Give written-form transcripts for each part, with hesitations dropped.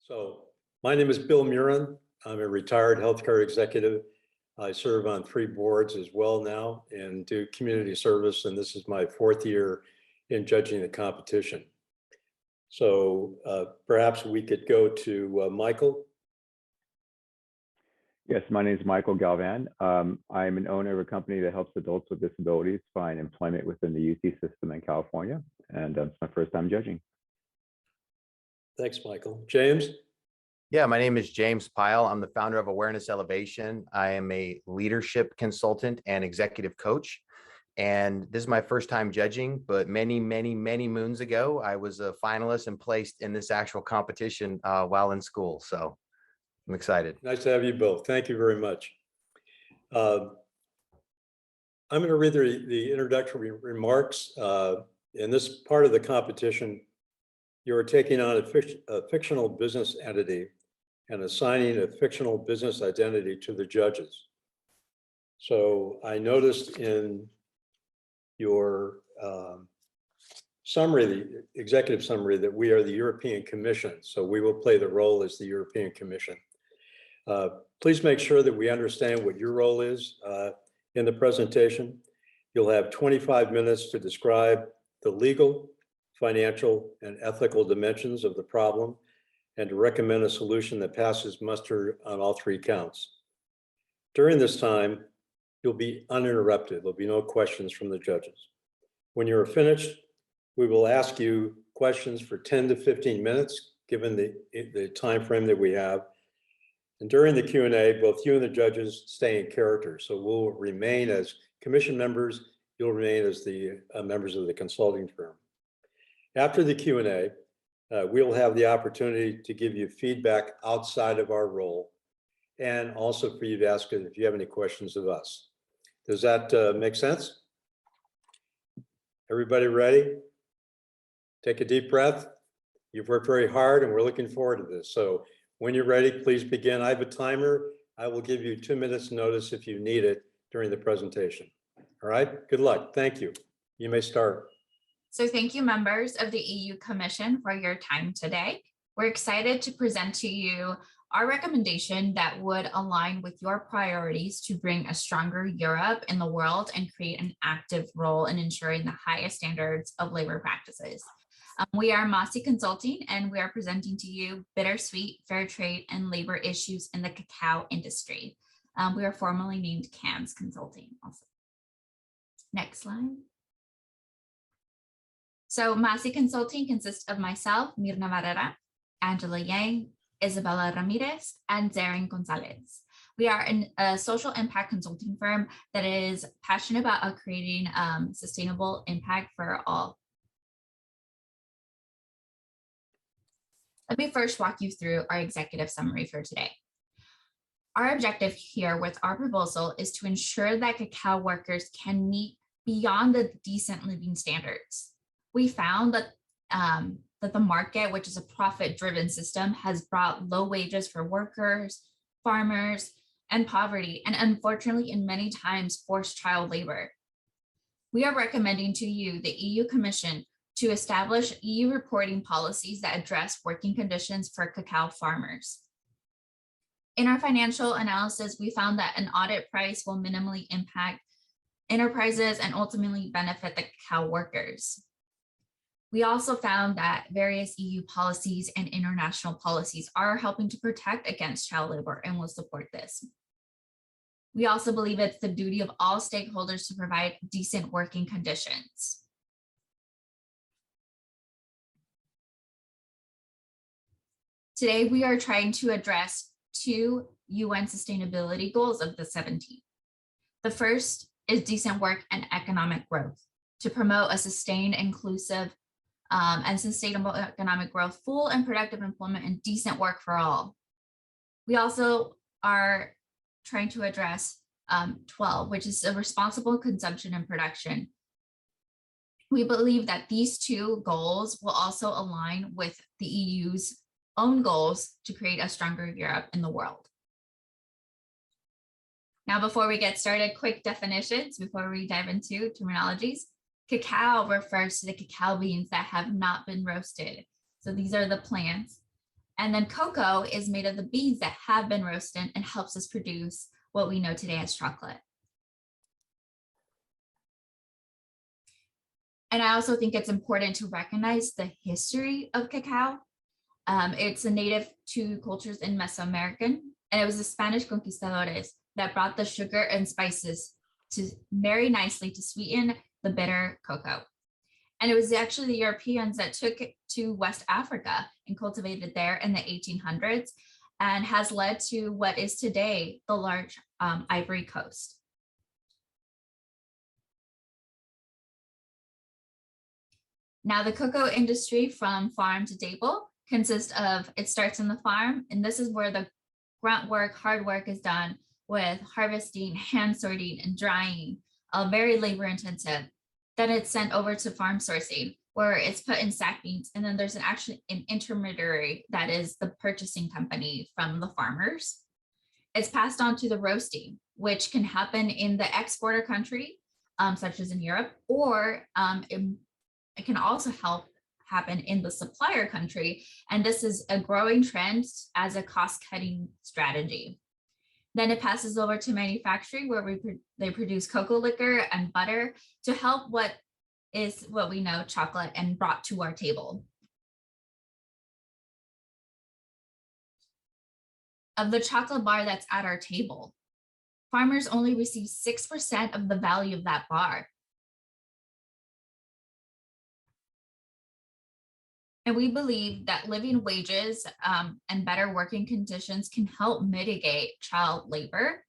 So my name is Bill Murin. I'm a retired healthcare executive. I serve on 3 boards as well now and do community service. And this is my 4th year in judging the competition. So perhaps we could go to Michael. Yes, my name is Michael Galvan. I'm an owner of a company that helps adults with disabilities find employment within the UC system in California. And it's my first time judging. Thanks, Michael. James? Yeah, my name is James Pyle. I'm the founder of Awareness Elevation. I am a leadership consultant and executive coach. And this is my first time judging, but many moons ago, I was a finalist and placed in this actual competition while in school. So I'm excited. Nice to have you both. Thank you very much. I'm going to read the introductory remarks. In this part of the competition, you are taking on a fictional business entity and assigning a fictional business identity to the judges. So I noticed in your summary, the executive summary, that we are the European Commission. So we will play the role as the European Commission. Please make sure that we understand what your role is in the presentation. You'll have 25 minutes to describe the legal, financial, and ethical dimensions of the problem and to recommend a solution that passes muster on all 3 counts. During this time, you'll be uninterrupted. There'll be no questions from the judges. When you're finished, we will ask you questions for 10 to 15 minutes, given the time frame that we have. And during the Q&A, both you and the judges stay in character. So we'll remain as commission members. You'll remain as the members of the consulting firm. After the Q&A, we'll have the opportunity to give you feedback outside of our role and also for you to ask us if you have any questions of us. Does that make sense? Everybody ready? Take a deep breath. You've worked very hard and we're looking forward to this. So when you're ready, please begin. I have a timer. I will give you 2 minutes notice if you need it during the presentation. All right, good luck. Thank you. You may start. So thank you, members of the EU Commission, for your time today. We're excited to present to you our recommendation that would align with your priorities to bring a stronger Europe in the world and create an active role in ensuring the highest standards of labor practices. We are CAMMZ Consulting, and we are presenting to you Bittersweet, fair trade, and labor issues in the cacao industry. We are formerly named CAMMZ Consulting also. Next slide. So CAMMZ Consulting consists of myself, Mirna Barrera, Angela Yang, Isabella Ramirez, and Zarin Gonzalez. We are a social impact consulting firm that is passionate about creating sustainable impact for all. Let me first walk you through our executive summary for today. Our objective here with our proposal is to ensure that cacao workers can meet beyond the decent living standards. We found that that the market, which is a profit-driven system, has brought low wages for workers, farmers, and poverty, and unfortunately, in many times, forced child labor. We are recommending to you, the EU Commission, to establish EU reporting policies that address working conditions for cacao farmers. In our financial analysis, we found that an audit price will minimally impact enterprises and ultimately benefit the cacao workers. We also found that various EU policies and international policies are helping to protect against child labor and will support this. We also believe it's the duty of all stakeholders to provide decent working conditions. Today, we are trying to address 2 UN sustainability goals of the 17. The first is decent work and economic growth to promote a sustained, inclusive, and sustainable economic growth, full and productive employment, and decent work for all. We also are trying to address 12, which is a responsible consumption and production. We believe that these 2 goals will also align with the EU's own goals to create a stronger Europe in the world. Now, before we get started, quick definitions before we dive into terminologies. Cacao refers to the cacao beans that have not been roasted. So these are the plants. And then cocoa is made of the beans that have been roasted and helps us produce what we know today as chocolate. And I also think it's important to recognize the history of cacao. It's a native to cultures in Mesoamerican, and it was the Spanish conquistadores that brought the sugar and spices to marry nicely to sweeten the bitter cocoa. And it was actually the Europeans that took it to West Africa and cultivated there in the 1800s, and has led to what is today the large Ivory Coast. Now, the cocoa industry from farm to table consists of, it starts in the farm, and this is where the grunt work, hard work is done with harvesting, hand sorting, and drying, very labor intensive. Then it's sent over to farm sourcing, where it's put in sack beans, and then there's actually an intermediary that is the purchasing company from the farmers. It's passed on to the roasting, which can happen in the exporter country, such as in Europe, or it can also happen in the supplier country. And this is a growing trend as a cost-cutting strategy. Then it passes over to manufacturing, where they produce cocoa liquor and butter to help what we know, chocolate, and brought to our table. Of the chocolate bar that's at our table, farmers only receive 6% of the value of that bar. And we believe that living wages and better working conditions can help mitigate child labor.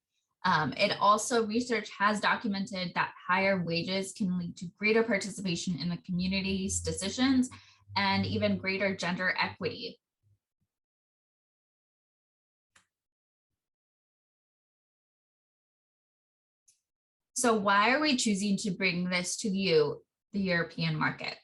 It also, research has documented that higher wages can lead to greater participation in the community's decisions and even greater gender equity. So why are we choosing to bring this to you, the European market?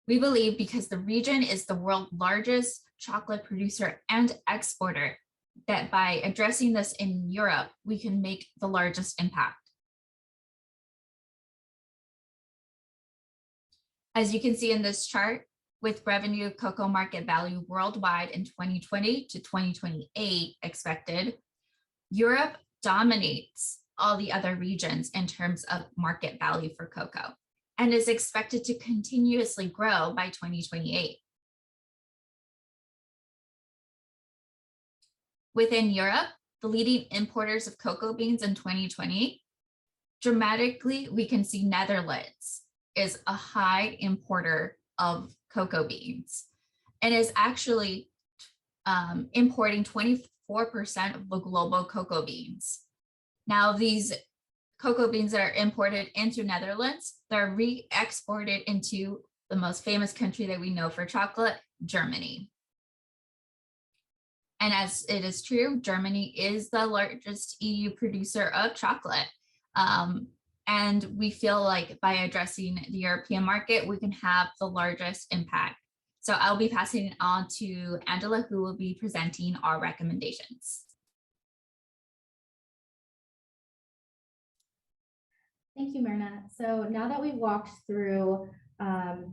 We believe because the region is the world's largest chocolate producer and exporter, that by addressing this in Europe, we can make the largest impact. As you can see in this chart, with revenue cocoa market value worldwide in 2020 to 2028 expected, Europe dominates all the other regions in terms of market value for cocoa, and is expected to continuously grow by 2028. Within Europe, the leading importers of cocoa beans in 2020, dramatically, we can see Netherlands is a high importer of cocoa beans and is actually importing 24% of the global cocoa beans. Now, these cocoa beans that are imported into Netherlands, they're re-exported into the most famous country that we know for chocolate, Germany. And as it is true, Germany is the largest EU producer of chocolate. And we feel like by addressing the European market, we can have the largest impact. So I'll be passing it on to Angela, who will be presenting our recommendations. Thank you, Myrna. So now that we've walked through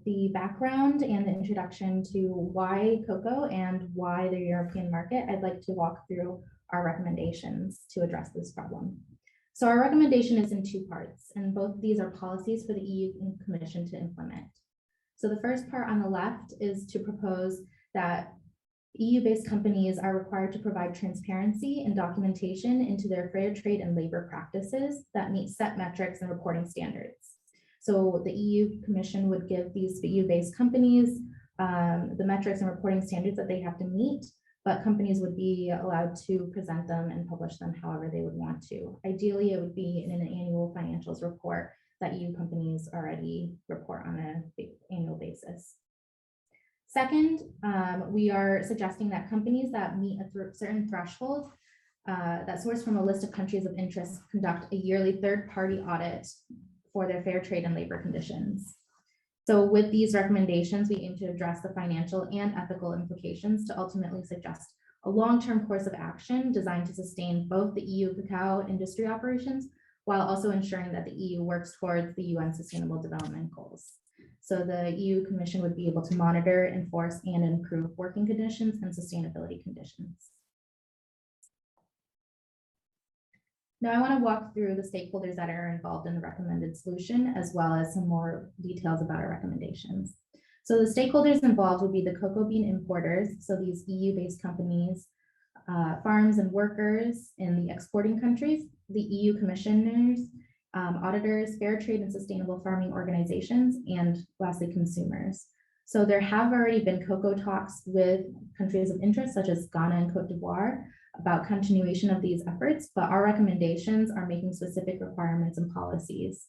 the background and the introduction to why cocoa and why the European market, I'd like to walk through our recommendations to address this problem. So our recommendation is in two parts, and both of these are policies for the EU Commission to implement. So the first part on the left is to propose that EU-based companies are required to provide transparency and documentation into their fair trade and labor practices that meet set metrics and reporting standards. So the EU Commission would give these EU-based companies the metrics and reporting standards that they have to meet, but companies would be allowed to present them and publish them however they would want to. Ideally, it would be in an annual financials report that EU companies already report on an annual basis. Second, we are suggesting that companies that meet a certain threshold that source from a list of countries of interest conduct a yearly third-party audit for their fair trade and labor conditions. So with these recommendations, we aim to address the financial and ethical implications to ultimately suggest a long-term course of action designed to sustain both the EU cacao industry operations while also ensuring that the EU works towards the UN Sustainable Development Goals. So the EU Commission would be able to monitor, enforce, and improve working conditions and sustainability conditions. Now I want to walk through the stakeholders that are involved in the recommended solution, as well as some more details about our recommendations. So the stakeholders involved would be the cocoa bean importers, so these EU-based companies, farms and workers in the exporting countries, the EU commissioners, auditors, fair trade and sustainable farming organizations, and lastly, consumers. So there have already been cocoa talks with countries of interest, such as Ghana and Cote d'Ivoire, about continuation of these efforts, but our recommendations are making specific requirements and policies.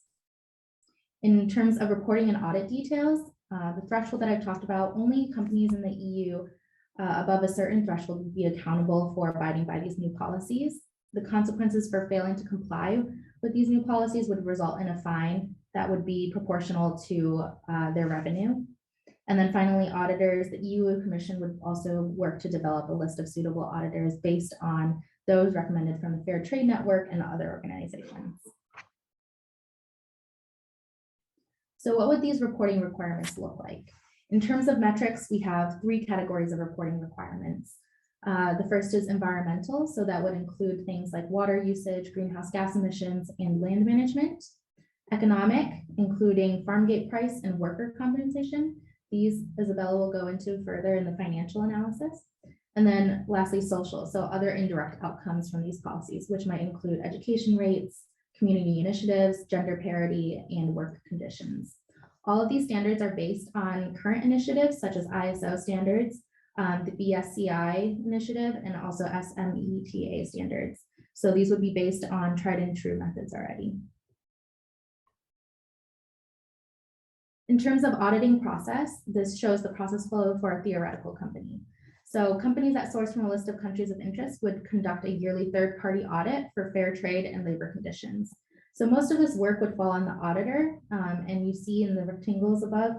In terms of reporting and audit details, the threshold that I've talked about, only companies in the EU above a certain threshold would be accountable for abiding by these new policies. The consequences for failing to comply with these new policies would result in a fine that would be proportional to their revenue. And then finally, auditors, the EU Commission would also work to develop a list of suitable auditors based on those recommended from the Fair Trade Network and other organizations. So what would these reporting requirements look like? In terms of metrics, we have 3 categories of reporting requirements. The first is environmental, so that would include things like water usage, greenhouse gas emissions, and land management. Economic, including farm gate price and worker compensation. These, Isabella will go into further in the financial analysis. And then lastly, social, so other indirect outcomes from these policies, which might include education rates, community initiatives, gender parity, and work conditions. All of these standards are based on current initiatives such as ISO standards, the BSCI initiative, and also SMETA standards. So these would be based on tried and true methods already. In terms of auditing process, this shows the process flow for a theoretical company. So companies that source from a list of countries of interest would conduct a yearly third-party audit for fair trade and labor conditions. So most of this work would fall on the auditor, and you see in the rectangles above,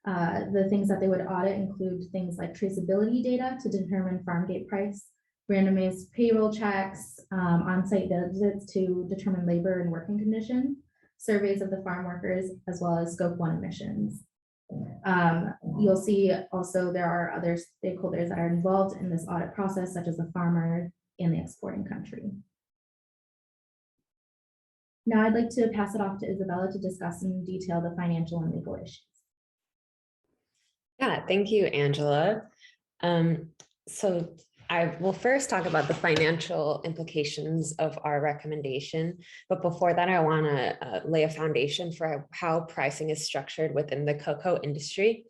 the things that they would audit include things like traceability data to determine farm gate price, randomized payroll checks, on-site visits to determine labor and working conditions, surveys of the farm workers, as well as scope 1 emissions. You'll see also there are other stakeholders that are involved in this audit process, such as the farmer and the exporting country. Now I'd like to pass it off to Isabella to discuss in detail the financial and legal issues. Yeah, thank you, Angela. So I will first talk about the financial implications of our recommendation. But before that, I want to lay a foundation for how pricing is structured within the cocoa industry.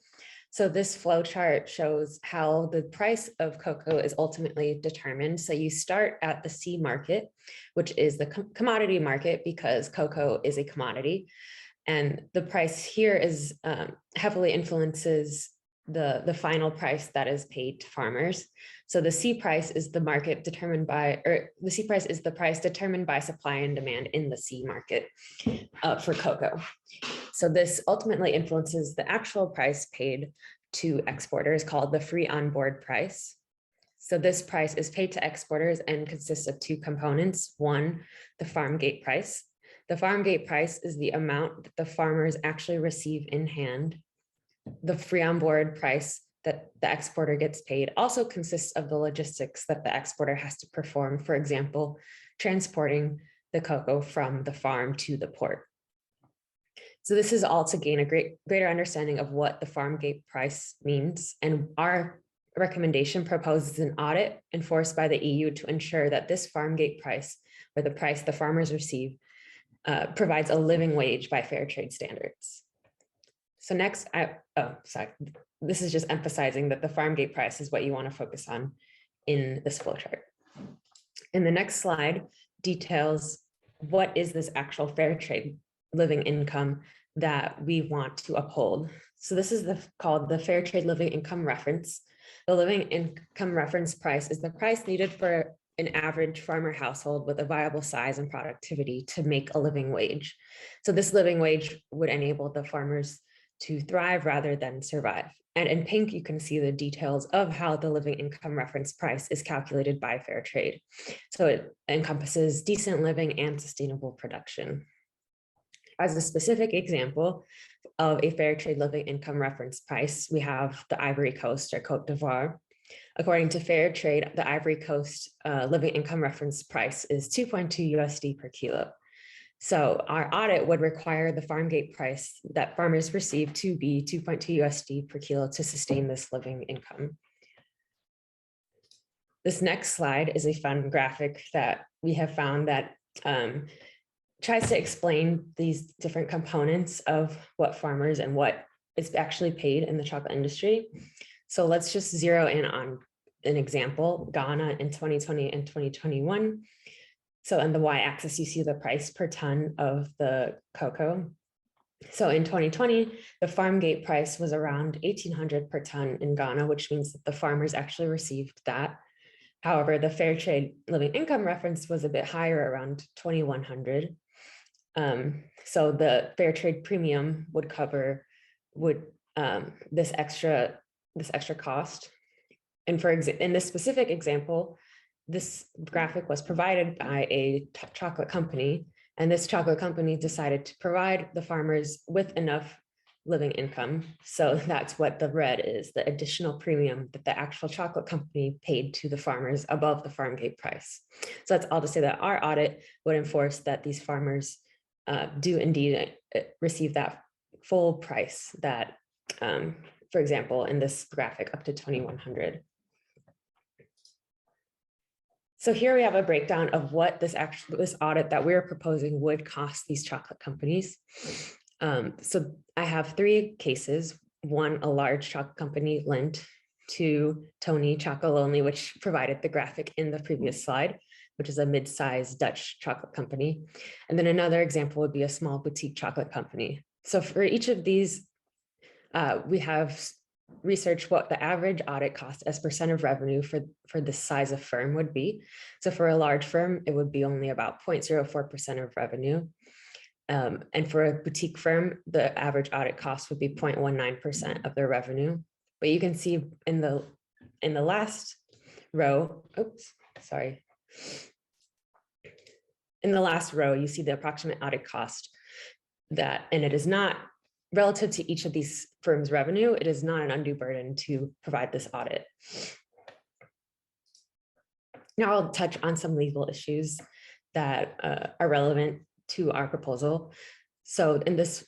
So this flow chart shows how the price of cocoa is ultimately determined. So you start at the C market, which is the commodity market, because cocoa is a commodity. And the price here is heavily influences the final price that is paid to farmers. So the C price is the market determined by, or the C price is the price determined by supply and demand in the C market for cocoa. So this ultimately influences the actual price paid to exporters, called the free on board price. So this price is paid to exporters and consists of 2 components. One, the farm gate price. The farm gate price is the amount that the farmers actually receive in hand. The free on board price that the exporter gets paid also consists of the logistics that the exporter has to perform, for example, transporting the cocoa from the farm to the port. So this is all to gain a greater understanding of what the farm gate price means. And our recommendation proposes an audit enforced by the EU to ensure that this farm gate price, or the price the farmers receive, provides a living wage by fair trade standards. So next, this is just emphasizing that the farm gate price is what you want to focus on in this flowchart. And the next slide details what is this actual fair trade living income that we want to uphold. So this is called the Fair Trade Living Income Reference. The living income reference price is the price needed for an average farmer household with a viable size and productivity to make a living wage. So this living wage would enable the farmers to thrive rather than survive. And in pink, you can see the details of how the living income reference price is calculated by fair trade. So it encompasses decent living and sustainable production. As a specific example of a fair trade living income reference price, we have the Ivory Coast or Cote d'Ivoire. According to Fair Trade, the Ivory Coast living income reference price is 2.2 USD per kilo. So our audit would require the farm gate price that farmers receive to be 2.2 USD per kilo to sustain this living income. This next slide is a fun graphic that we have found that tries to explain these different components of what farmers and what is actually paid in the chocolate industry. So let's just zero in on an example, Ghana in 2020 and 2021. So on the y-axis, you see the price per ton of the cocoa. So in 2020, the farm gate price was around 1,800 per ton in Ghana, which means that the farmers actually received that. However, the fair trade living income reference was a bit higher, around 2,100. So the fair trade premium would cover this extra cost. And in this specific example, this graphic was provided by a chocolate company, and this chocolate company decided to provide the farmers with enough living income. So that's what the red is, the additional premium that the actual chocolate company paid to the farmers above the farm gate price. So that's all to say that our audit would enforce that these farmers do indeed receive that full price that, for example, in this graphic, up to 2,100. So here we have a breakdown of what this audit that we're proposing would cost these chocolate companies. So I have 3 cases. 1, a large chocolate company, Lindt. 2, Tony Chocolonely, which provided the graphic in the previous slide, which is a mid-sized Dutch chocolate company. And then another example would be a small boutique chocolate company. So for each of these, we have researched what the average audit cost as % of revenue for this size of firm would be. So for a large firm, it would be only about 0.04% of revenue. And for a boutique firm, the average audit cost would be 0.19% of their revenue. But you can see in the last row, in the last row, you see the approximate audit cost and it is not relative to each of these firms' revenue. It is not an undue burden to provide this audit. Now I'll touch on some legal issues that are relevant to our proposal. So in this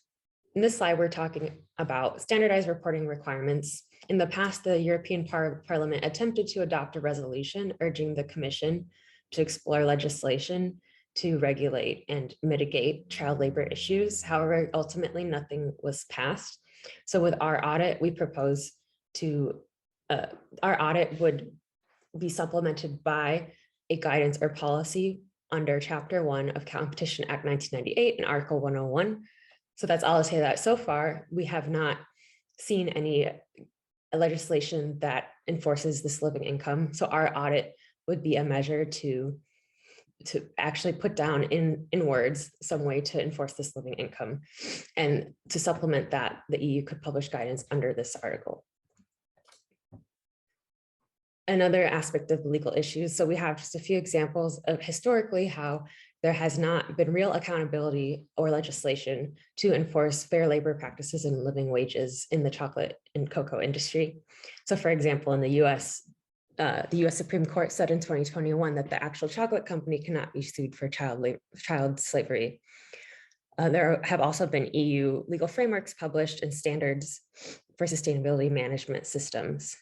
slide, we're talking about standardized reporting requirements. In the past, the European Parliament attempted to adopt a resolution urging the Commission to explore legislation to regulate and mitigate child labor issues. However, ultimately nothing was passed. So with our audit, we propose our audit would be supplemented by a guidance or policy under Chapter 1 of Competition Act 1998 and Article 101. So that's all I'll say that so far, we have not seen any legislation that enforces this living income. So our audit would be a measure to actually put down in words some way to enforce this living income. And to supplement that, the EU could publish guidance under this article. Another aspect of legal issues. So we have just a few examples of historically how there has not been real accountability or legislation to enforce fair labor practices and living wages in the chocolate and cocoa industry. So for example, in the US Supreme Court said in 2021 that the actual chocolate company cannot be sued for child slavery. There have also been EU legal frameworks published and standards for sustainability management systems.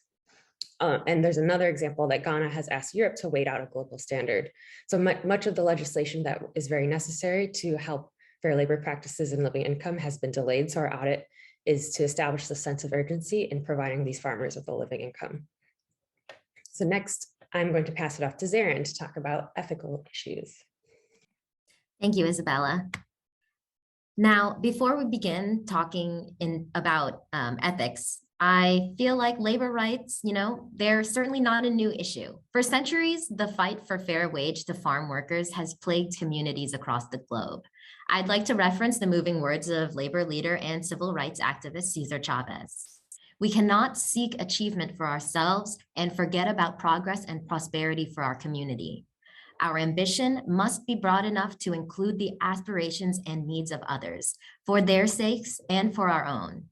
And there's another example that Ghana has asked Europe to wait out a global standard. So much of the legislation that is very necessary to help fair labor practices and living income has been delayed. So our audit is to establish the sense of urgency in providing these farmers with a living income. So next, I'm going to pass it off to Zarin to talk about ethical issues. Thank you, Isabella. Now, before we begin talking about ethics, I feel like labor rights, they're certainly not a new issue. For centuries, the fight for fair wage to farm workers has plagued communities across the globe. I'd like to reference the moving words of labor leader and civil rights activist Cesar Chavez. We cannot seek achievement for ourselves and forget about progress and prosperity for our community. Our ambition must be broad enough to include the aspirations and needs of others, for their sakes and for our own.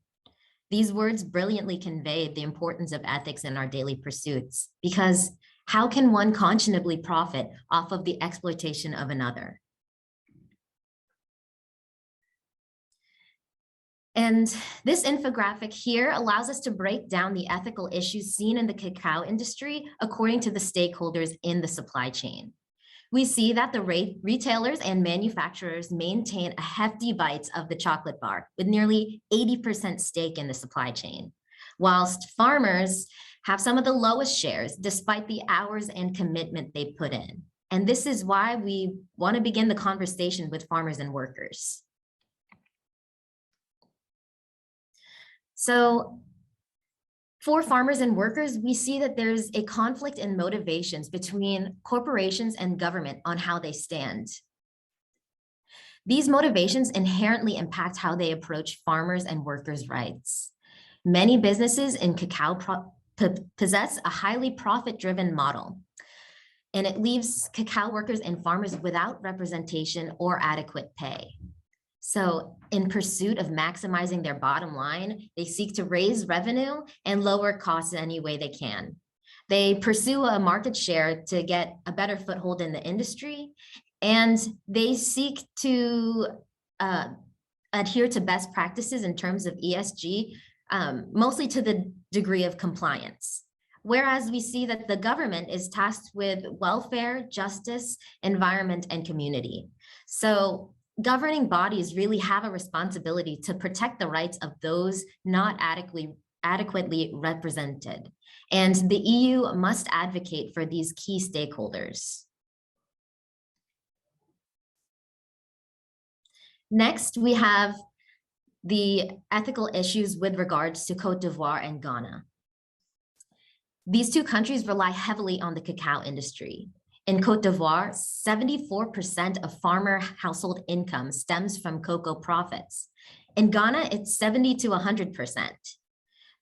These words brilliantly convey the importance of ethics in our daily pursuits, because how can one conscionably profit off of the exploitation of another? And this infographic here allows us to break down the ethical issues seen in the cacao industry according to the stakeholders in the supply chain. We see that the retailers and manufacturers maintain a hefty bite of the chocolate bar with nearly 80% stake in the supply chain, whilst farmers have some of the lowest shares despite the hours and commitment they put in. And this is why we want to begin the conversation with farmers and workers. So for farmers and workers, we see that there's a conflict in motivations between corporations and government on how they stand. These motivations inherently impact how they approach farmers and workers' rights. Many businesses in cacao possess a highly profit-driven model, and it leaves cacao workers and farmers without representation or adequate pay. So in pursuit of maximizing their bottom line, they seek to raise revenue and lower costs any way they can. They pursue a market share to get a better foothold in the industry, and they seek to adhere to best practices in terms of ESG, mostly to the degree of compliance. Whereas we see that the government is tasked with welfare, justice, environment, and community. So governing bodies really have a responsibility to protect the rights of those not adequately represented. And the EU must advocate for these key stakeholders. Next, we have the ethical issues with regards to Côte d'Ivoire and Ghana. These two countries rely heavily on the cacao industry. In Côte d'Ivoire, 74% of farmer household income stems from cocoa profits. In Ghana, it's 70 to 100%.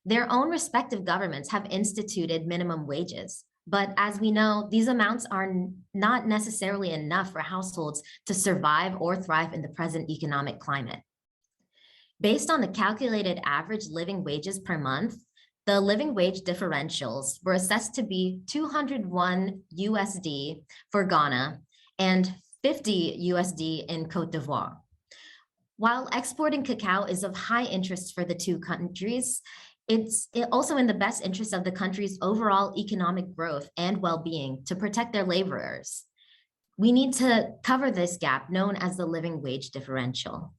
Their own respective governments have instituted minimum wages, but as we know, these amounts are not necessarily enough for households to survive or thrive in the present economic climate. Based on the calculated average living wages per month, the living wage differentials were assessed to be 201 USD for Ghana and 50 USD in Côte d'Ivoire. While exporting cacao is of high interest for the two countries, it's also in the best interest of the country's overall economic growth and well-being to protect their laborers. We need to cover this gap known as the living wage differential.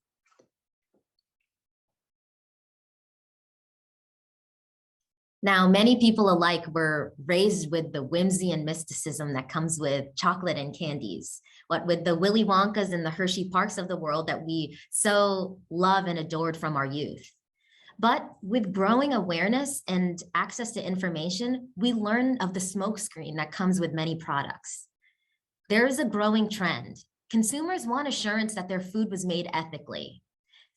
Now, many people alike were raised with the whimsy and mysticism that comes with chocolate and candies, what with the Willy Wonkas and the Hershey Parks of the world that we so love and adored from our youth. But with growing awareness and access to information, we learn of the smokescreen that comes with many products. There is a growing trend. Consumers want assurance that their food was made ethically.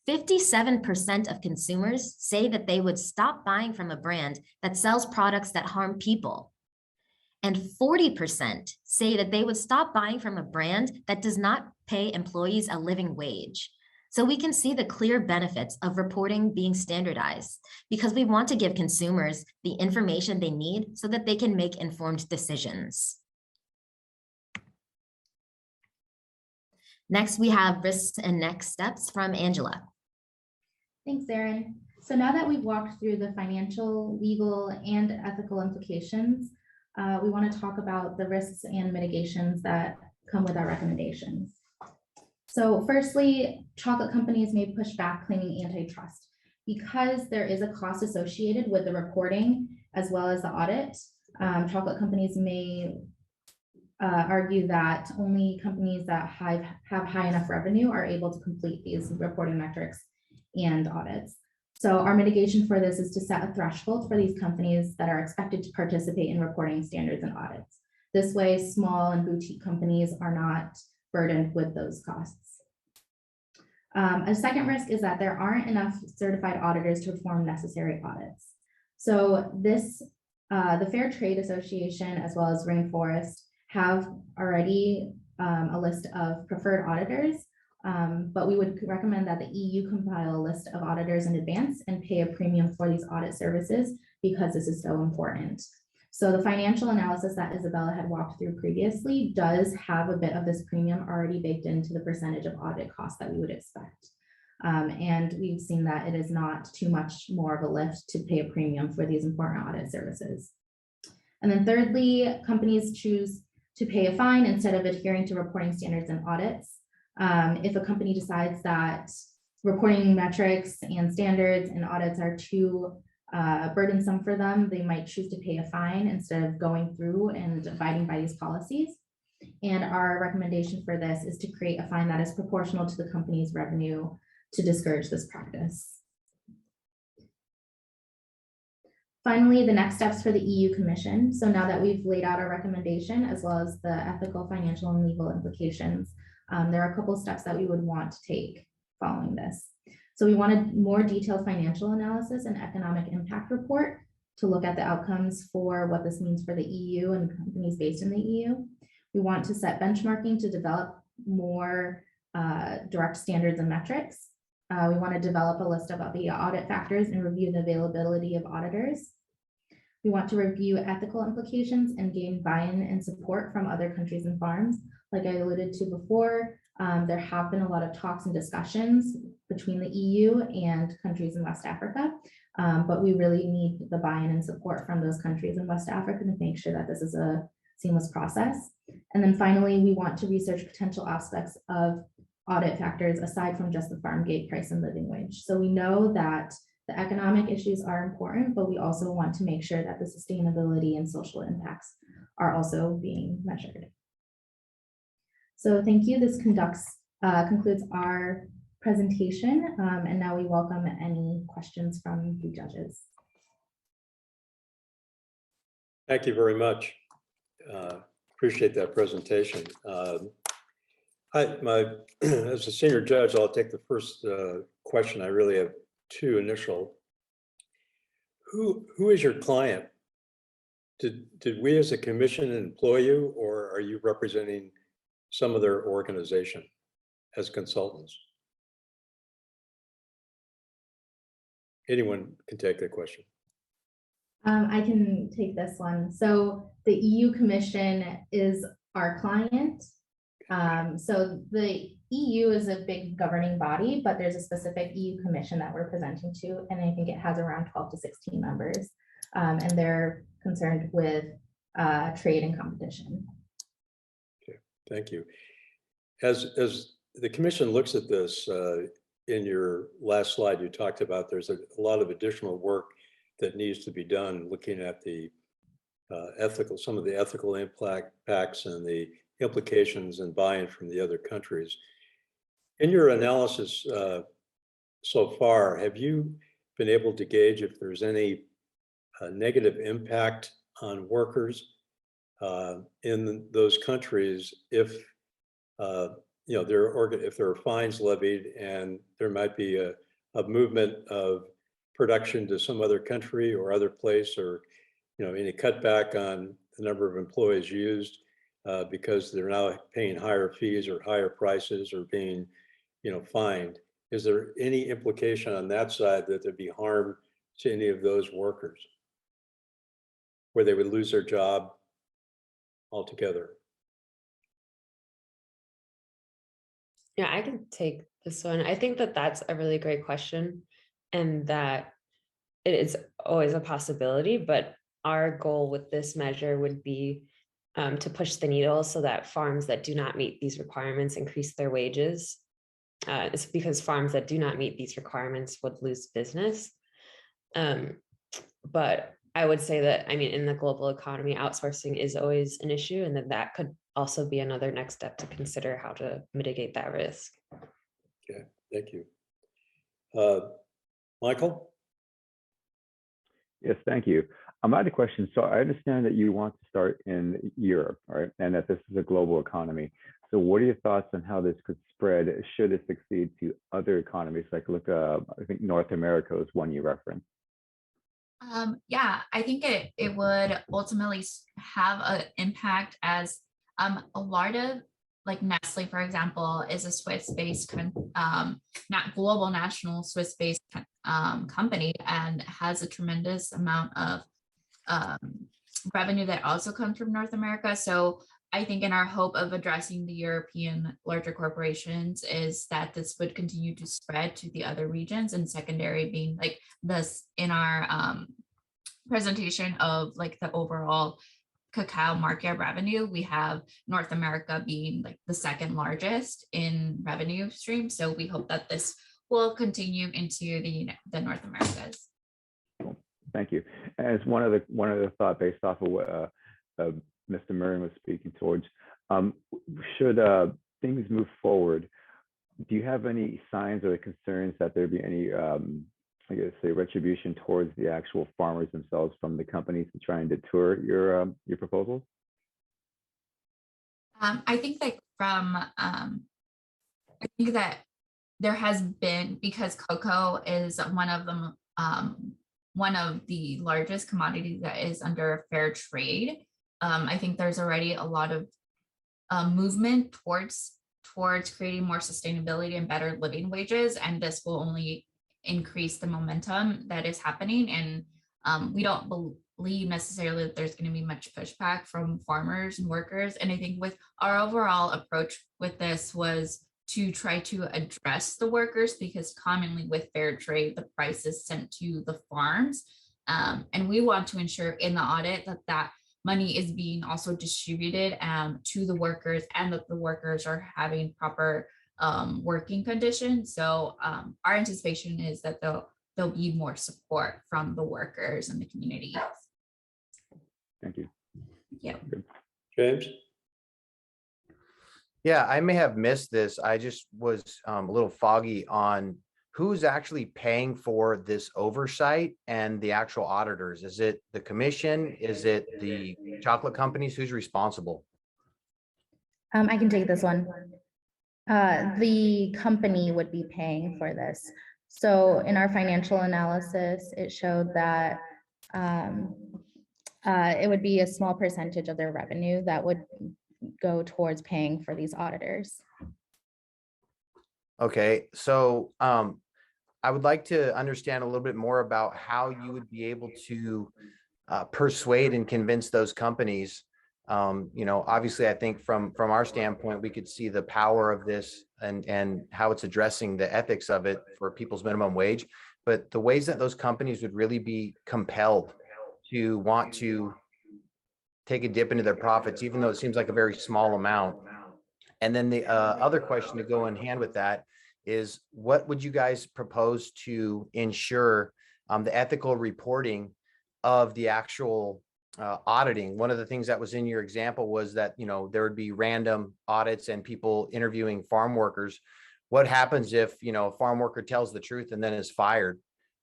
57% of consumers say that they would stop buying from a brand that sells products that harm people. And 40% say that they would stop buying from a brand that does not pay employees a living wage. So we can see the clear benefits of reporting being standardized because we want to give consumers the information they need so that they can make informed decisions. Next, we have risks and next steps from Angela. Thanks, Erin. So now that we've walked through the financial, legal, and ethical implications, we want to talk about the risks and mitigations that come with our recommendations. So firstly, chocolate companies may push back claiming antitrust because there is a cost associated with the reporting as well as the audit. Chocolate companies may argue that only companies that have high enough revenue are able to complete these reporting metrics and audits. So our mitigation for this is to set a threshold for these companies that are expected to participate in reporting standards and audits. This way, small and boutique companies are not burdened with those costs. A second risk is that there aren't enough certified auditors to perform necessary audits. So this, the Fair Trade Association, as well as Rainforest, have already a list of preferred auditors, but we would recommend that the EU compile a list of auditors in advance and pay a premium for these audit services because this is so important. So the financial analysis that Isabella had walked through previously does have a bit of this premium already baked into the percentage of audit costs that we would expect. And we've seen that it is not too much more of a lift to pay a premium for these important audit services. And then thirdly, companies choose to pay a fine instead of adhering to reporting standards and audits. If a company decides that reporting metrics and standards and audits are too burdensome for them, they might choose to pay a fine instead of going through and abiding by these policies. And our recommendation for this is to create a fine that is proportional to the company's revenue to discourage this practice. Finally, the next steps for the EU Commission. So now that we've laid out our recommendation, as well as the ethical, financial, and legal implications, there are a couple of steps that we would want to take following this. So we wanted more detailed financial analysis and economic impact report to look at the outcomes for what this means for the EU and companies based in the EU. We want to set benchmarking to develop more direct standards and metrics. We want to develop a list of the audit factors and review the availability of auditors. We want to review ethical implications and gain buy-in and support from other countries and farms. Like I alluded to before, there have been a lot of talks and discussions between the EU and countries in West Africa, but we really need the buy-in and support from those countries in West Africa to make sure that this is a seamless process. And then finally, we want to research potential aspects of audit factors aside from just the farm gate price and living wage. So we know that the economic issues are important, but we also want to make sure that the sustainability and social impacts are also being measured. So thank you. This concludes our presentation, and now we welcome any questions from the judges. Thank you very much. Appreciate that presentation. As a senior judge, I'll take the first question. I really have two initial. Who is your client? Did we as a commission employ you, or are you representing some other organization as consultants? Anyone can take that question. I can take this one. So the EU Commission is our client. So the EU is a big governing body, but there's a specific EU Commission that we're presenting to, and I think it has around 12 to 16 members, and they're concerned with trade and competition. Okay, thank you. As the Commission looks at this, in your last slide, you talked about there's a lot of additional work that needs to be done looking at the some of the ethical impacts and the implications and buy-in from the other countries. In your analysis so far, have you been able to gauge if there's any negative impact on workers in those countries if if there are fines levied and there might be a movement of production to some other country or other place, or any cutback on the number of employees used because they're now paying higher fees or higher prices or being fined? Is there any implication on that side that there'd be harm to any of those workers where they would lose their job altogether? Yeah, I can take this one. I think that that's a really great question, and that it is always a possibility, but our goal with this measure would be to push the needle so that farms that do not meet these requirements increase their wages. It's because farms that do not meet these requirements would lose business. But I would say that, in the global economy, outsourcing is always an issue, and that could also be another next step to consider how to mitigate that risk. Okay, thank you. Michael? Yes, thank you. I had a question. So I understand that you want to start in Europe, right? And that this is a global economy. So what are your thoughts on how this could spread, should it succeed, to other economies? Like I think North America is one you referenced. Yeah, I think it would ultimately have an impact as A lot of like Nestle, for example, is a Swiss-based, not global national Swiss-based company, and has a tremendous amount of revenue that also comes from North America. So I think in our hope of addressing the European larger corporations is that this would continue to spread to the other regions, and secondary being like this in our presentation of like the overall cacao market revenue, we have North America being like the second largest in revenue stream. So we hope that this will continue into the North Americas. Cool. Thank you. As one other thought based off of what Mr. Murray was speaking towards, should things move forward, do you have any signs or concerns that there be any I guess say retribution towards the actual farmers themselves from the companies to try and deter your proposals? I think that I think that there has been, because cocoa is one of the largest commodities that is under fair trade. I think there's already a lot of movement towards creating more sustainability and better living wages, and this will only increase the momentum that is happening. And we don't believe necessarily that there's going to be much pushback from farmers and workers. And I think with our overall approach with this was to try to address the workers, because commonly with fair trade, the price is sent to the farms. And we want to ensure in the audit that money is being also distributed to the workers, and that the workers are having proper working conditions. So our anticipation is that there'll be more support from the workers and the community. Thank you. Yeah. James? Yeah, I may have missed this. I just was a little foggy on who's actually paying for this oversight and the actual auditors. Is it the commission? Is it the chocolate companies? Who's responsible? I can take this one. The company would be paying for this. So in our financial analysis, it showed that it would be a small percentage of their revenue that would go towards paying for these auditors. Okay, so I would like to understand a little bit more about how you would be able to persuade and convince those companies. Obviously, I think from our standpoint, we could see the power of this and how it's addressing the ethics of it for people's minimum wage. But the ways that those companies would really be compelled to want to take a dip into their profits, even though it seems like a very small amount. And then the other question to go in hand with that is, what would you guys propose to ensure the ethical reporting of the actual auditing? One of the things that was in your example was that, there would be random audits and people interviewing farm workers. What happens if, a farm worker tells the truth and then is fired,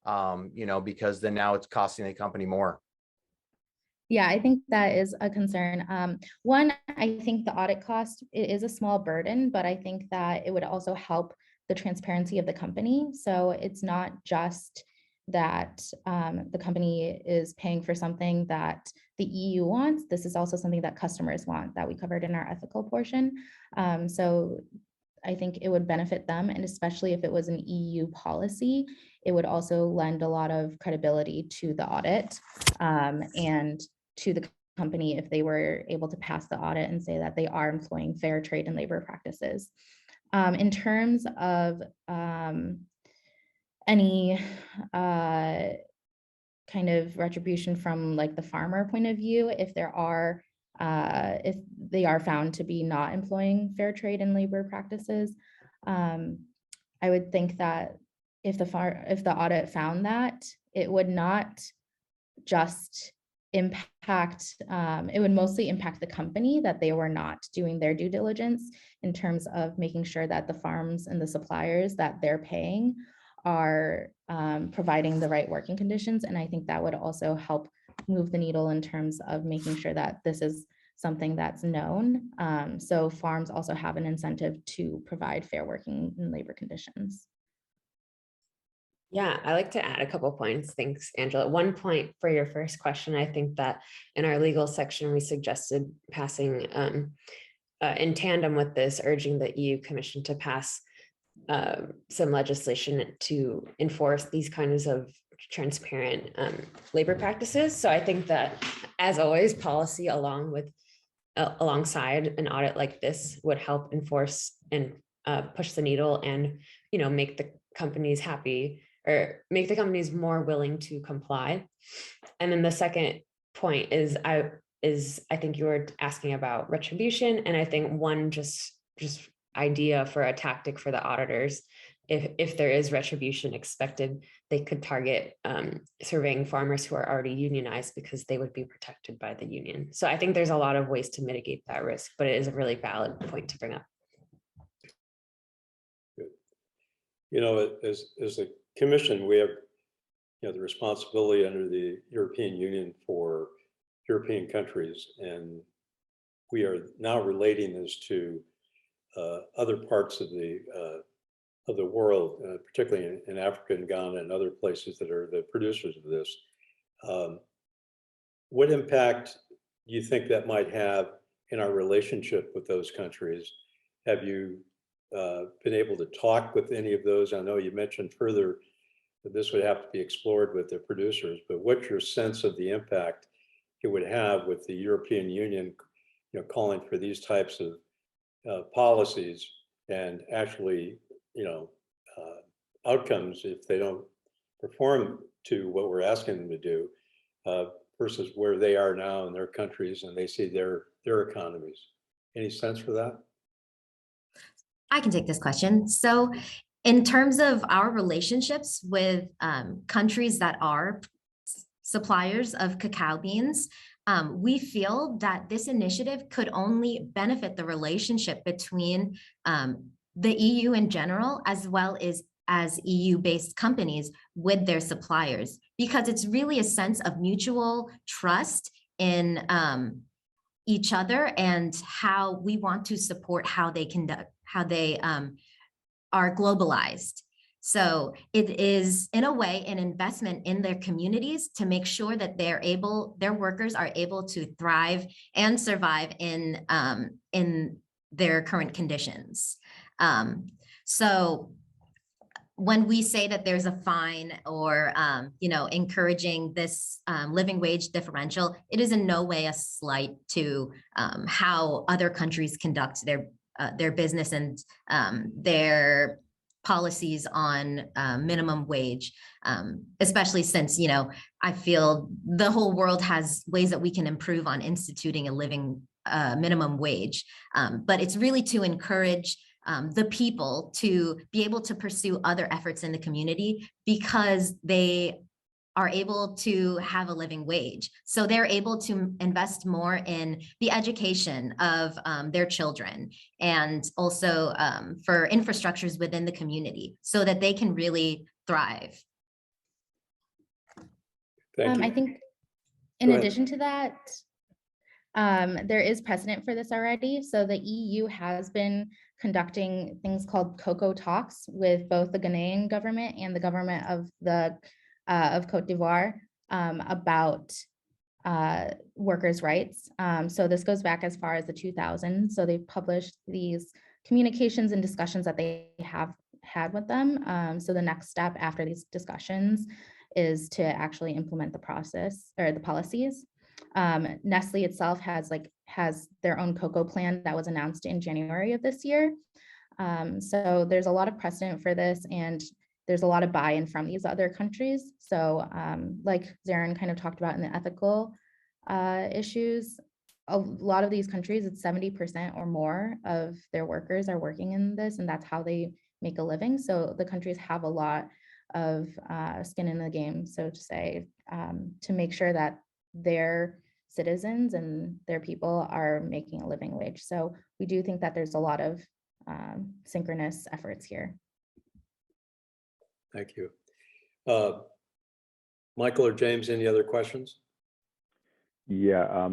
because then now it's costing the company more? Yeah, I think that is a concern. One, I think the audit cost, it is a small burden, but I think that it would also help the transparency of the company. So it's not just that the company is paying for something that the EU wants. This is also something that customers want, that we covered in our ethical portion. So I think it would benefit them, and especially if it was an EU policy, it would also lend a lot of credibility to the audit and to the company if they were able to pass the audit and say that they are employing fair trade and labor practices. In terms of any kind of retribution from like the farmer point of view, if they are found to be not employing fair trade and labor practices, I would think that if the audit found that, it would not just impact, it would mostly impact the company, that they were not doing their due diligence in terms of making sure that the farms and the suppliers that they're paying are providing the right working conditions. And I think that would also help move the needle in terms of making sure that this is something that's known. So farms also have an incentive to provide fair working and labor conditions. Yeah, I like to add a couple points. Thanks, Angela. One point for your first question, I think that in our legal section, we suggested passing in tandem with this, urging the EU Commission to pass some legislation to enforce these kinds of transparent labor practices. So I think that, as always, policy alongside an audit like this would help enforce and push the needle and, make the companies happy or make the companies more willing to comply. And then the second point is I think you were asking about retribution, and I think one just idea for a tactic for the auditors, if there is retribution expected, they could target surveying farmers who are already unionized because they would be protected by the union. So I think there's a lot of ways to mitigate that risk, but it is a really valid point to bring up. Good. As a commission, we have the responsibility under the European Union for European countries, and we are now relating this to other parts of the world, particularly in Africa and Ghana and other places that are the producers of this. What impact do you think that might have in our relationship with those countries? Have you been able to talk with any of those? I know you mentioned further that this would have to be explored with the producers, but what's your sense of the impact it would have with the European Union, calling for these types of policies and actually, outcomes if they don't perform to what we're asking them to do, versus where they are now in their countries and they see their economies? Any sense for that? I can take this question. So in terms of our relationships with countries that are suppliers of cacao beans, we feel that this initiative could only benefit the relationship between the EU in general, as well as EU-based companies with their suppliers, because it's really a sense of mutual trust in each other and how we want to support how they are globalized. So it is, in a way, an investment in their communities to make sure that their workers are able to thrive and survive in their current conditions. So when we say that there's a fine or encouraging this living wage differential, it is in no way a slight to how other countries conduct their business and their policies on minimum wage, especially since, I feel the whole world has ways that we can improve on instituting a living minimum wage. But it's really to encourage the people to be able to pursue other efforts in the community because they are able to have a living wage. So they're able to invest more in the education of their children and also for infrastructures within the community so that they can really thrive. Thank you. I think in addition to that, there is precedent for this already. So the EU has been conducting things called cocoa talks with both the Ghanaian government and the government of Cote d'Ivoire about workers' rights. So this goes back as far as the 2000s. So they've published these communications and discussions that they have had with them. So the next step after these discussions is to actually implement the process or the policies. Nestle itself has their own cocoa plan that was announced in January of this year. So there's a lot of precedent for this, and there's a lot of buy-in from these other countries. So like Zarin kind of talked about in the ethical issues, a lot of these countries, it's 70% or more of their workers are working in this, and that's how they make a living. So the countries have a lot of skin in the game, so to say, to make sure that their citizens and their people are making a living wage. So we do think that there's a lot of synchronous efforts here. Thank you. Michael or James, any other questions? Yeah,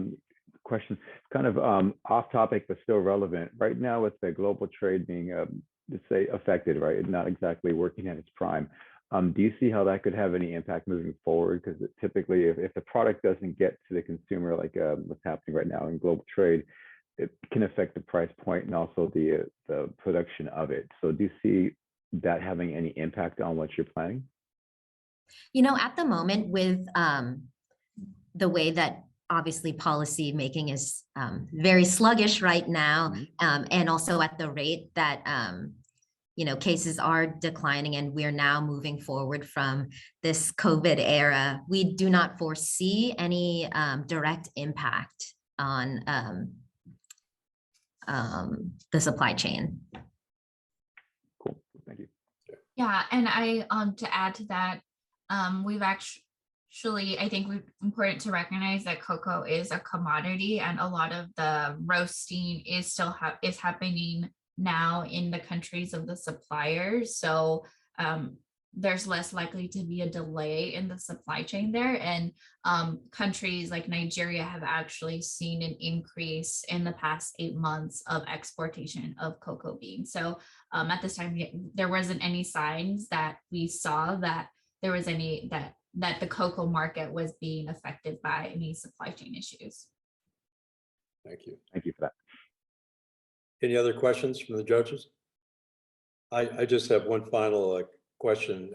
question kind of off topic, but still relevant. Right now with the global trade being, let's say, affected, right? Not exactly working at its prime. Do you see how that could have any impact moving forward? Because typically, if the product doesn't get to the consumer, like what's happening right now in global trade, it can affect the price point and also the production of it. So do you see that having any impact on what you're planning? You know, at the moment with the way that obviously policy making is very sluggish right now, and also at the rate that you know, cases are declining and we're now moving forward from this COVID era, we do not foresee any direct impact on the supply chain. Cool, thank you. Yeah, and I to add to that, we've actually, I think it's important to recognize that cocoa is a commodity, and a lot of the roasting is still is happening now in the countries of the suppliers. So there's less likely to be a delay in the supply chain there. And countries like Nigeria have actually seen an increase in the past 8 months of exportation of cocoa beans. So at this time, there wasn't any signs that we saw that there was any that the cocoa market was being affected by any supply chain issues. Thank you. Thank you for that. Any other questions from the judges? I just have one final question.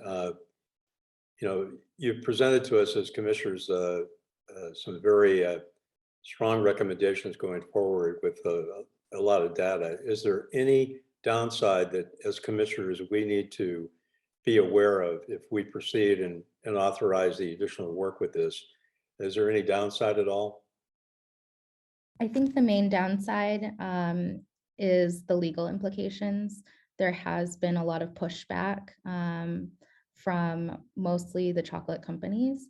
You know, you've presented to us as commissioners some very strong recommendations going forward with a lot of data. Is there any downside that as commissioners we need to be aware of if we proceed and authorize the additional work with this? Is there any downside at all? I think the main downside is the legal implications. There has been a lot of pushback from mostly the chocolate companies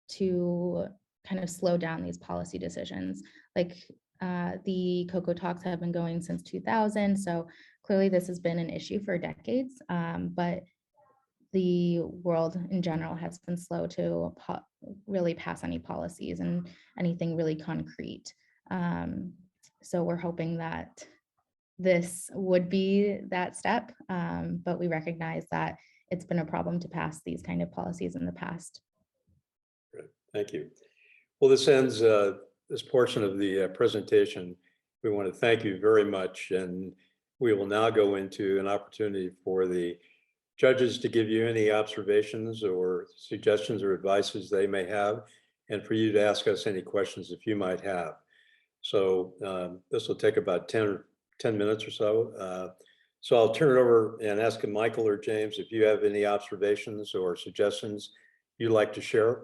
to kind of slow down these policy decisions. Like the cocoa talks have been going since 2000, so clearly this has been an issue for decades, but the world in general has been slow to really pass any policies and anything really concrete. So we're hoping that this would be that step, but we recognize that it's been a problem to pass these kind of policies in the past. Great, thank you. Well, this ends this portion of the presentation. We want to thank you very much, and we will now go into an opportunity for the judges to give you any observations or suggestions or advices they may have, and for you to ask us any questions if you might have. So this will take about 10 minutes or so. So I'll turn it over and ask Michael or James if you have any observations or suggestions you'd like to share.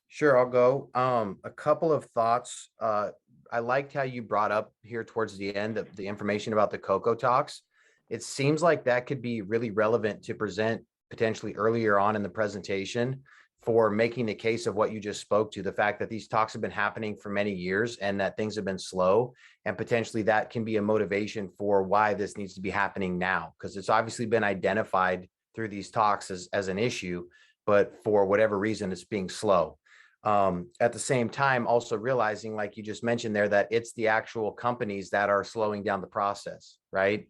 Sure, I'll go. A couple of thoughts. I liked how you brought up here towards the end of the information about the cocoa talks. It seems like that could be really relevant to present potentially earlier on in the presentation for making the case of what you just spoke to, the fact that these talks have been happening for many years and that things have been slow, and potentially that can be a motivation for why this needs to be happening now, because it's obviously been identified through these talks as an issue, but for whatever reason, it's being slow. At the same time, also realizing, like you just mentioned there, that it's the actual companies that are slowing down the process, right?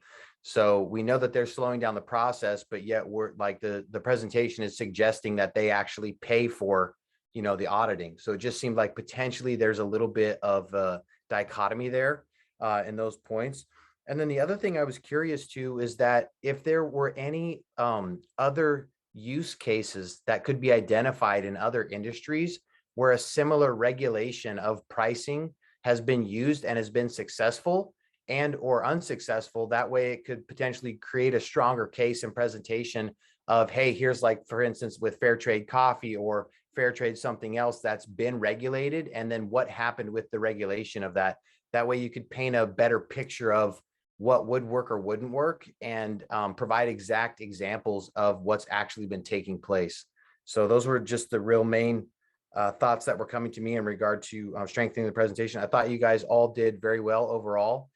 So we know that they're slowing down the process, but yet we're like the presentation is suggesting that they actually pay for, you know, the auditing. So it just seemed like potentially there's a little bit of a dichotomy there in those points. And then the other thing I was curious to is that if there were any other use cases that could be identified in other industries where a similar regulation of pricing has been used and has been successful and or unsuccessful. That way it could potentially create a stronger case and presentation of, hey, here's, like, for instance, with fair trade coffee or fair trade something else that's been regulated, and then what happened with the regulation of that. That way you could paint a better picture of what would work or wouldn't work, and provide exact examples of what's actually been taking place. So those were just the real main thoughts that were coming to me in regard to strengthening the presentation. I thought you guys all did very well overall.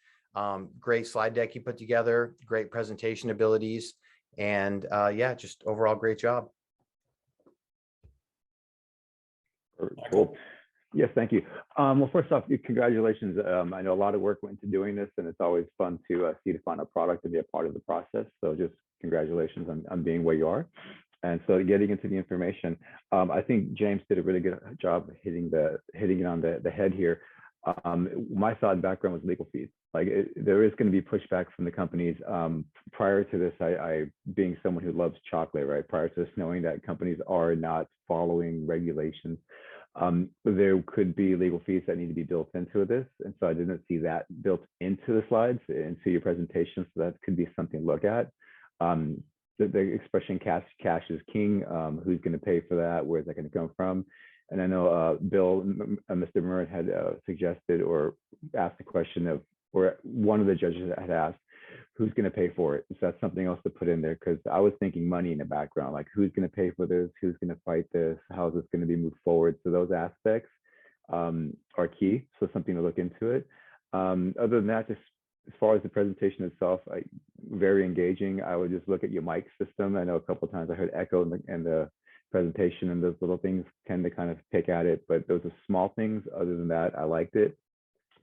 Great slide deck you put together, great presentation abilities, and yeah, just overall great job. Cool. Yes, thank you. Well, first off, congratulations. I know a lot of work went into doing this, and it's always fun to see the final product and be a part of the process. So just congratulations on being where you are. And so getting into the information, I think James did a really good job hitting it on the head here. My thought background was legal fees. Like there is going to be pushback from the companies. Prior to this, I being someone who loves chocolate, right? Prior to this, knowing that companies are not following regulations, there could be legal fees that need to be built into this. And so I didn't see that built into the slides, into your presentation. So that could be something to look at. The expression cash is king. Who's going to pay for that? Where's that going to come from? And I know Bill, Mr. Murray had suggested or asked the question of, or one of the judges had asked, who's going to pay for it? So that's something else to put in there, because I was thinking money in the background, like who's going to pay for this? Who's going to fight this? How is this going to be moved forward? So those aspects are key. So something to look into it. Other than that, just as far as the presentation itself, very engaging. I would just look at your mic system. I know a couple of times I heard echo in the presentation, and those little things tend to kind of pick at it, but those are small things. Other than that, I liked it.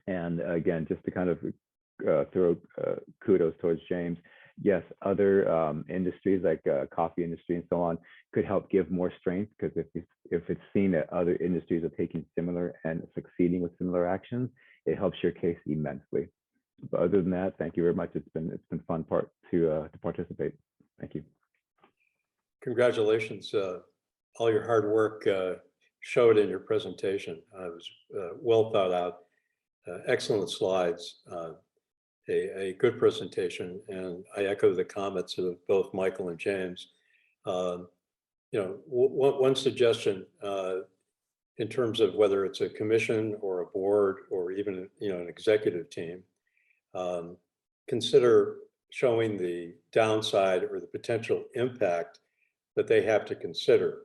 And again, just to kind of throw kudos towards James. Yes, other industries like coffee industry and so on could help give more strength, because if it's seen that other industries are taking similar and succeeding with similar actions, it helps your case immensely. But other than that, thank you very much. It's been fun to participate. Thank you. Congratulations. All your hard work showed in your presentation. It was well thought out, excellent slides, a good presentation, and I echo the comments of both Michael and James. You know, one suggestion in terms of whether it's a commission or a board or even an executive team, consider showing the downside or the potential impact that they have to consider.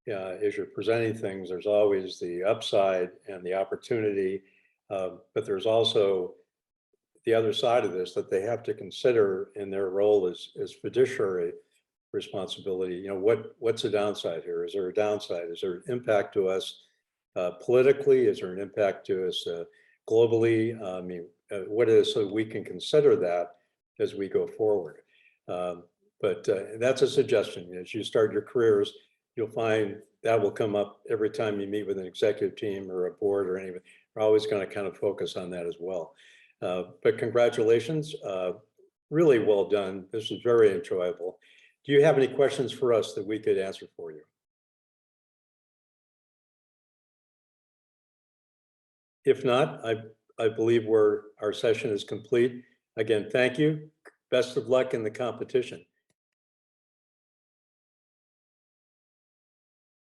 As you're presenting things, there's always the upside and the opportunity, but there's also the other side of this that they have to consider in their role as fiduciary responsibility. You know, what's the downside here? Is there a downside? Is there an impact to us politically? Is there an impact to us globally? I mean, what is, so we can consider that as we go forward. But that's a suggestion. As you start your careers, you'll find that will come up every time you meet with an executive team or a board or anything. We're always going to kind of focus on that as well. But congratulations, really well done. This was very enjoyable. Do you have any questions for us that we could answer for you? If not, I believe our session is complete. Again, thank you. Best of luck in the competition.